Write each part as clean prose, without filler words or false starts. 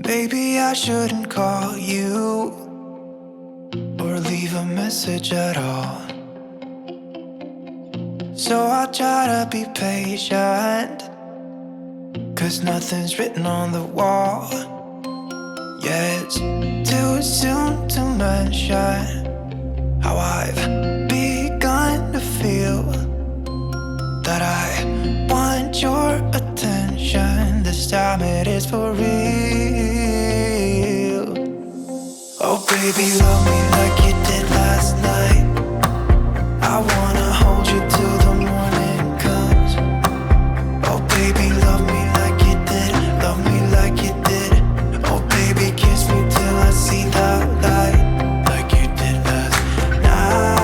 Maybe I shouldn't call you or leave a message at all. So I'll try to be patient, 'cause nothing's written on the wall. Yeah, it's too soon to mention how I've begun to feel that I want your attention. This time it is for real. Oh baby, love me like you did last night. I wanna hold you till the morning comes. Oh baby, love me like you did. Love me like you did. Oh baby, kiss me till I see the light, like you did last night.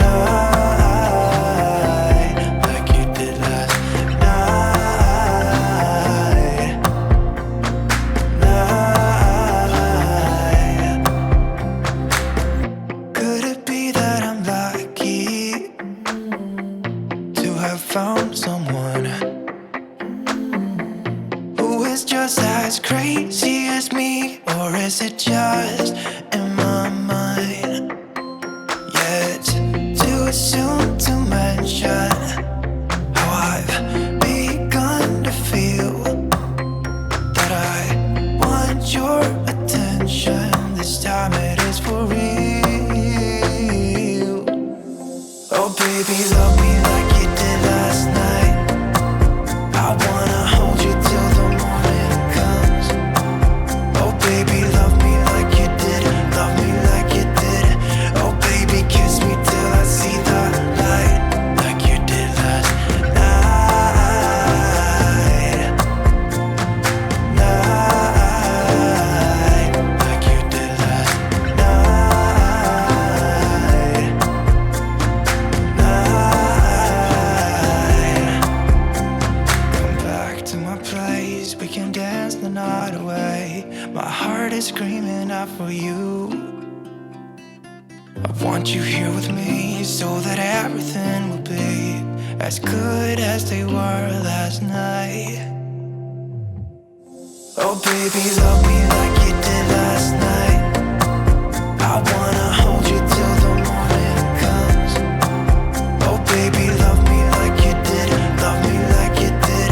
Night, like you did last night. Night. Could it be that I'm lucky to have found someone who is just as crazy as me? Or is it just in my mind? Yeah, it's too soon to mention how I've begun to feel that I want your attention. This time it is for real. Oh baby, love me like you did last night. I wanna hold you till the morning comes. Oh baby, love me like you did. Love me like you did. Oh baby, kiss me till I see the light, like you did last night. Night, like you did last night. Night. Come back to my place, we can dance the night away. My heart is screaming out for you. I want you here with me so that everything will be as good as they were last night. Oh baby, love me like you did last night. I wanna hold you till the morning comes. Oh baby, love me like you did. Love me like you did.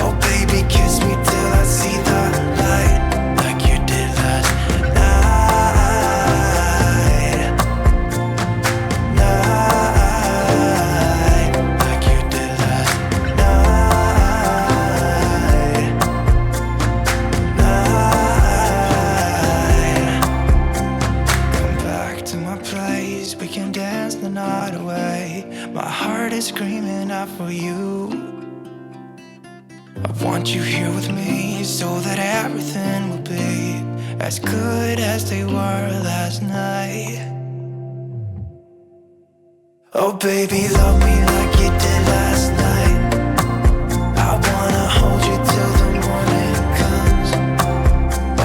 Oh baby, kiss me till I see the light, like you did last night. Night, like you did last night. Night. Come back to my place, we can dance the night away. My heart is screaming out for you. I want you here with me so that everything will be as good as they were last night. Oh baby, love me like you did last night. I wanna hold you till the morning comes.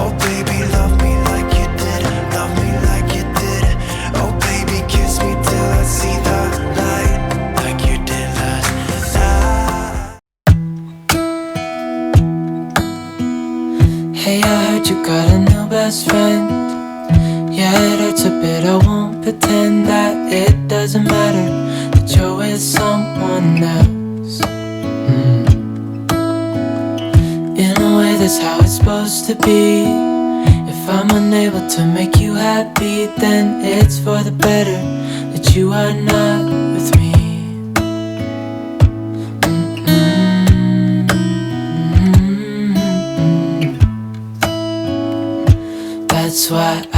Oh baby, love me like you did. Love me like you did. Oh baby, kiss me till I see the light, like you did last night. Hey, I heard you got a new best friend. Yeah, it hurts a bit, I won't pretend that it doesn't matter that you're with someone else. In a way, that's how it's supposed to be. If I'm unable to make you happy, then it's for the better that you are not with me. That's why I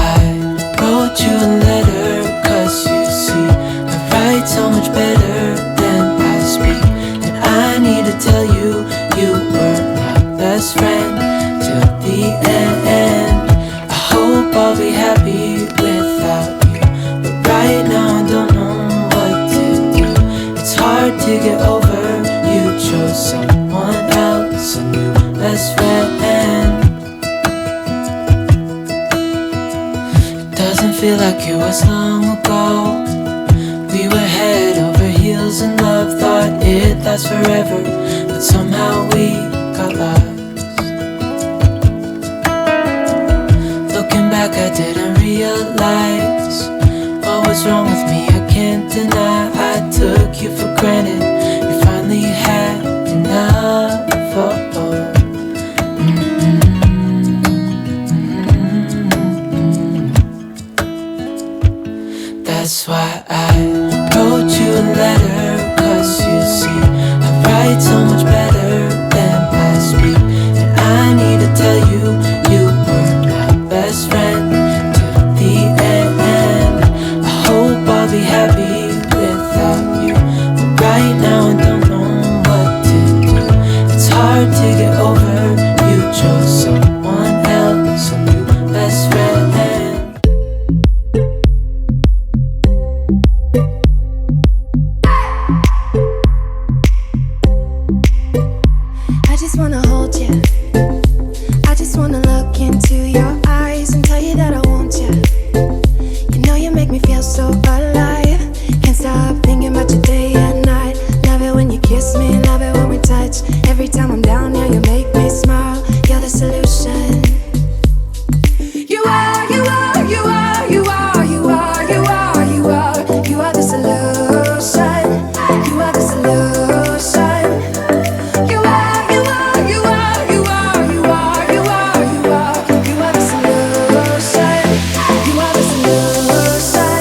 wrote you a letter, 'cause you see, I write so much better than I speak. And I need to tell you, you were my best friend till the end. I hope I'll be happy without you, but right now I don't know what to do. It's hard to get over, you chose someone else, a new best friend. Doesn't feel like it was long ago. We were head over heels in love, thought it'd last forever, but somehow we got lost. took you for granted. You finally had enough. That's why I wrote you a letter, 'cause you see, I write so much better than I speak. And I need to tell you, you were my best friend till the end. I hope I'll be happy without you, but right now I don't know what to do. It's hard to get over, you chose someone else, a new best friend. I just wanna hold you. I just wanna look into your eyes and tell you that I want you. You know you make me feel so alive. Can't stop thinking about you day and night. Love it when you kiss me, love it when we touch. Every time I'm down here, you make me smile. You're the solution. You are, you are, you are, you are, you are, you are, you are. You are the solution. You are the solution. You are, you are, you are, you are, you are, you are, you are. You are the solution. You are the solution.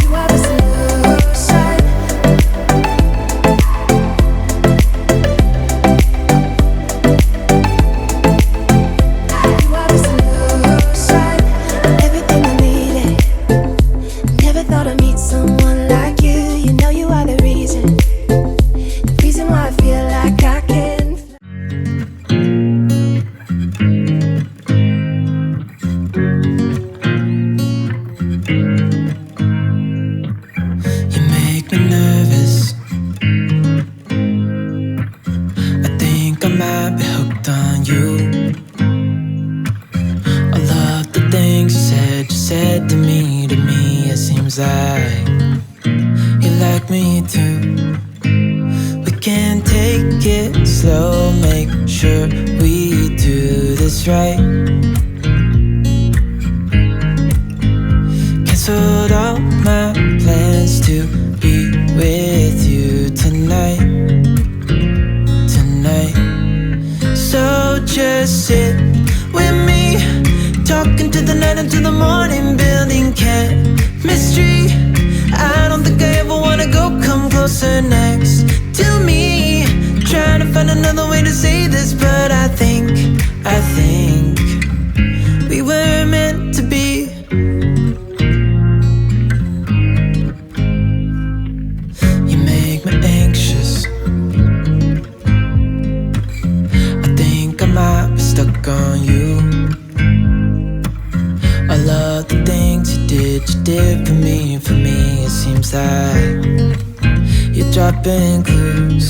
You are the solution. You are the solution. Everything I needed. Never thought I'd meet someone like you. You know you are the reason why I feel like I can. You make me nervous. I think I might be hooked on you. All of the things you said to me, it seems like you like me too. We can take it slow, make sure we do this right. Canceled all my plans to be with you tonight. So just sit with me, talking to the night until the morning, building chemistry. I don't think I ever wanna go come closer next to me. Trying to find another way to say this, but I think we were meant to be. You make me anxious. I think I might be stuck on you. I love the things you did for me. For me, it seems like you're dropping clues.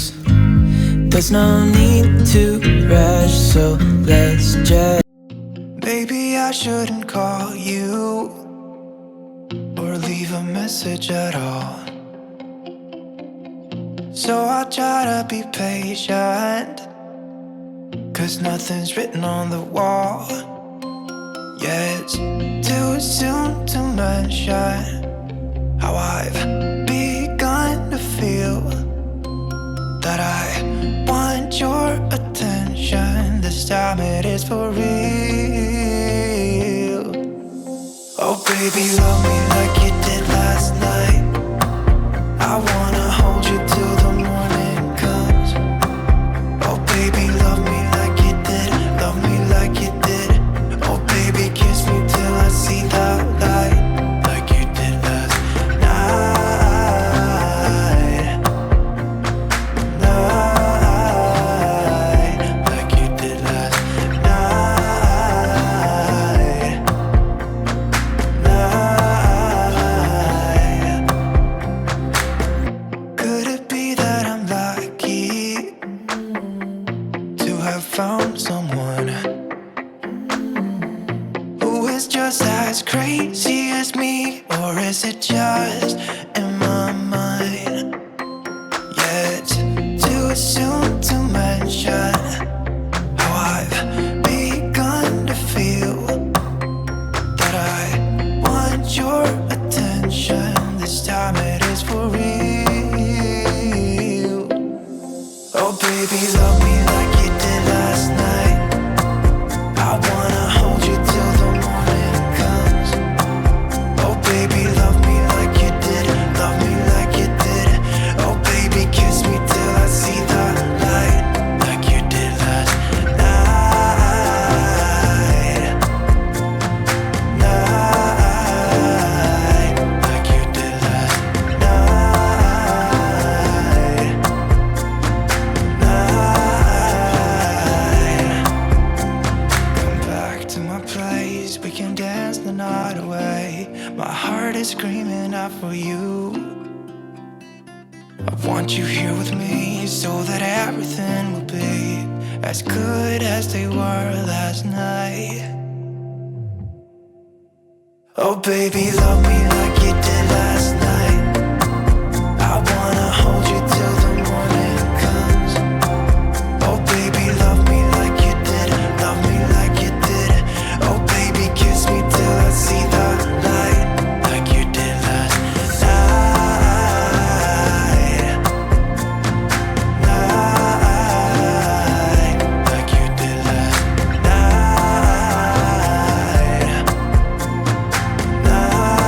There's no need to rush, so let's just. Maybe I shouldn't call you or leave a message at all. So I'll try to be patient, 'cause nothing's written on the wall. Yeah, it's too soon to mention how I've begun to feel that I want your attention. This time it is for real. Oh baby, love me like you did last night. I wanna hold you till the morning comes. Oh baby, love me like you did, love me like you did. Oh baby, kiss me till I see the light, like you did last night. Like you did last night. Could it be that I'm lucky to have found someone who is just as crazy as me? Or is it just in my mind? Yeah, it's too soon to mention how I've begun to feel not for you. I want you here with me so that everything will be as good as they were last night. Oh baby, love me like you did last night. I wanna hold you till the morning comes. Oh baby, love me like you did, love me like you did. Oh baby, kiss me till I see the light, like you did last night. Night, like you did last night. Night.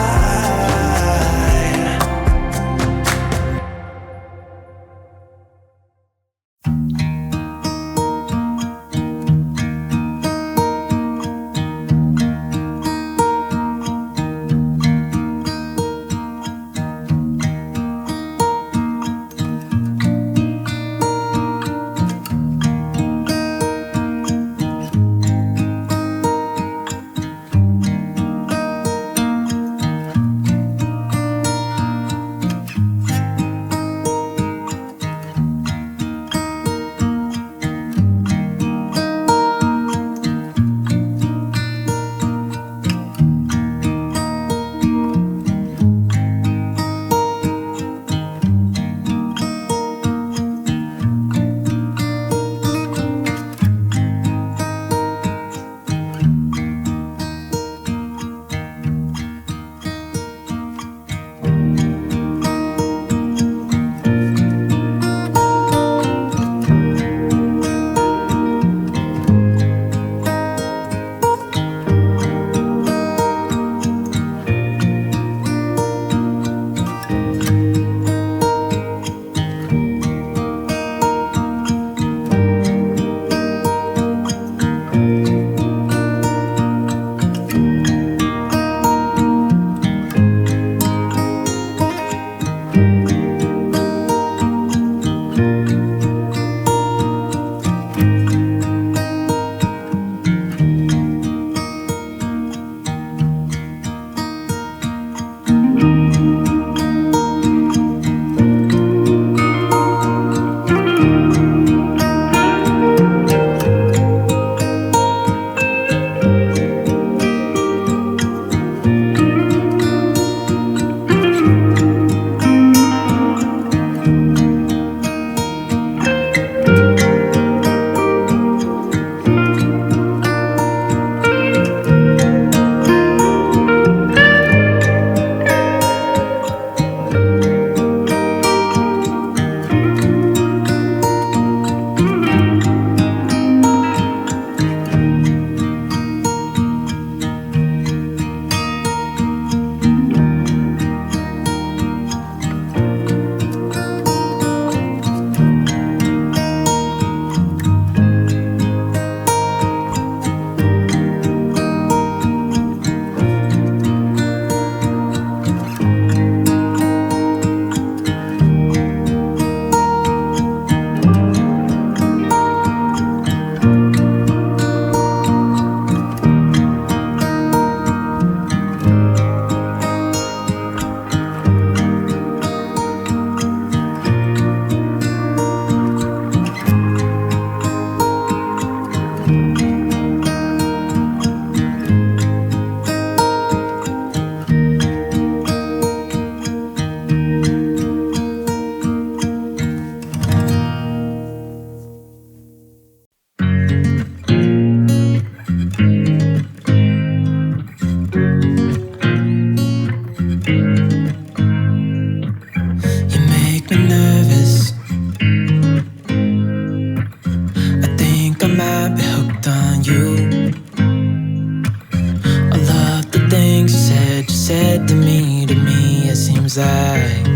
seems like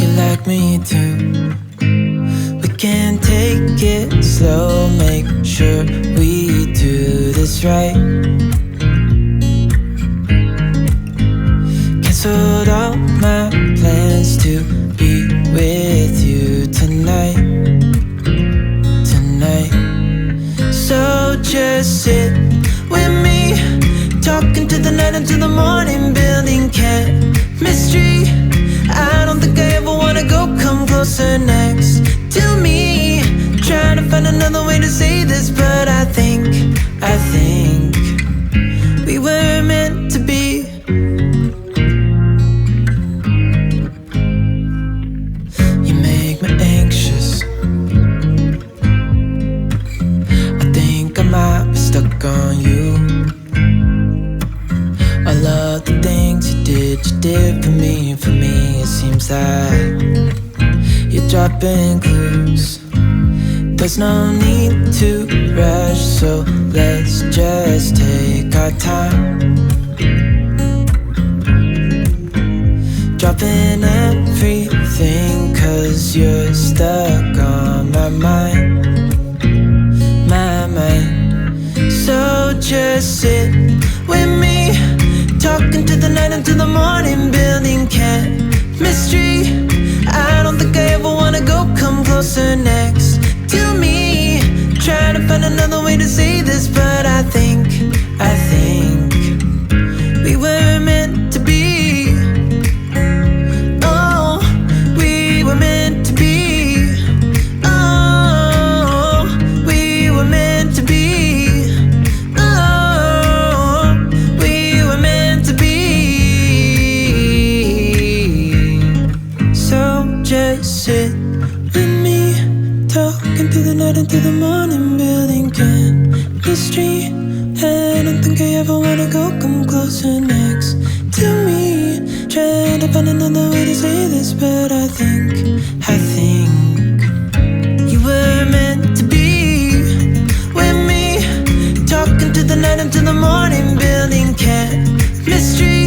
you like me too. We can take it slow, make sure we do this right. Canceled all my plans to be with you tonight. So just sit with me, talking to the night until the morning, building mystery. I don't think I ever wanna go come closer next to me. Trying to find another way to say this, but I think we were meant to be. You make me anxious. I think I might be stuck on you. All of the things you did for me. It seems that you're dropping clues. There's no need to rush, so let's just take our time. Dropping everything, 'cause you're stuck on my mind. So just sit with me, talking to the night until the morning, building chemistry. I don't think I ever wanna go come closer next to me. Trying to find another way to say this, but I think we were meant to be. Oh, we were meant to be. Oh, we were meant to be. Oh, we were meant to be. So just sit with me, talking through the night until the morning, building chemistry. I don't think I ever wanna go come closer next to me. Trying to find another way to say this, but I think you were meant to be with me, talking to the night until the morning, building chemistry.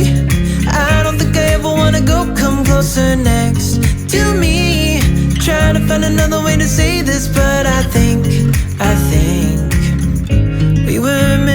I don't think I ever wanna go come closer next to me. Trying to find another way to say this, but I think we were meant